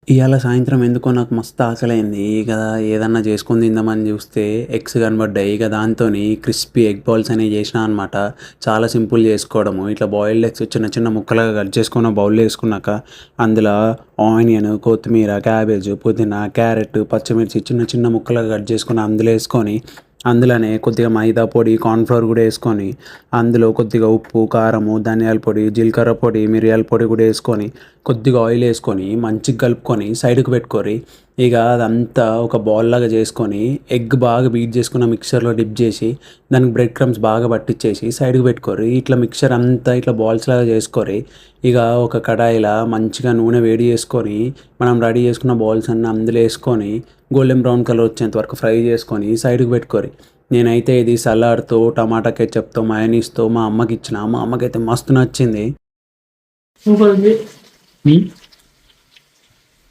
ఇయాల సాయంత్రం ఎందుకో నాకు మస్తు ఆకలైంది. ఇక ఏదన్నా చేసుకొని తిందామని చూస్తే ఎగ్స్ కనబడ్డాయి. ఇక దాంతోని క్రిస్పీ ఎగ్ బాల్స్ అనేవి చేసినా అనమాట. చాలా సింపుల్ చేసుకోవడము. ఇట్లా బాయిల్డ్ ఎగ్స్ చిన్న చిన్న ముక్కలుగా కట్ చేసుకొని బౌల్లో వేసుకున్నాక అందులో ఆనియన్, కొత్తిమీర, క్యాబేజ్, పుదీనా, క్యారెట్, పచ్చిమిర్చి చిన్న చిన్న ముక్కలుగా కట్ చేసుకొని అందులో వేసుకొని అందులోనే కొద్దిగా మైదా పొడి, కార్న్‌ఫ్లోర్ కూడా వేసుకొని అందులో కొద్దిగా ఉప్పు, కారము, ధనియాల పొడి, జీలకర్ర పొడి, మిరియాల పొడి కూడా వేసుకొని కొద్దిగా ఆయిల్ వేసుకొని మంచిగా కలుపుకొని సైడ్‌కి పెట్టుకోరి. ఇక అదంతా ఒక బాల్ లాగా చేసుకొని ఎగ్ బాగా బీట్ చేసుకున్న మిక్చర్‌లో డిప్ చేసి దానికి బ్రెడ్ క్రమ్స్ బాగా పట్టించేసి సైడ్‌కి పెట్టుకోరి. ఇట్లా మిక్చర్ అంతా ఇట్లా బాల్స్ లాగా చేసుకోరి. ఇక ఒక కడాయిలో మంచిగా నూనె వేడి చేసుకొని మనం రెడీ చేసుకున్న బాల్స్ అన్నీ అందులో వేసుకొని గోల్డెన్ బ్రౌన్ కలర్ వచ్చేంత వరకు ఫ్రై చేసుకొని సైడ్‌కి పెట్టుకోరి. నేనైతే ఇది సలాడ్‌తో, టమాటా కెచప్‌తో, మయోనీస్‌తో మా అమ్మకి ఇచ్చిన. మా అమ్మకైతే మస్తు నచ్చింది. సూపర్ ఉంది.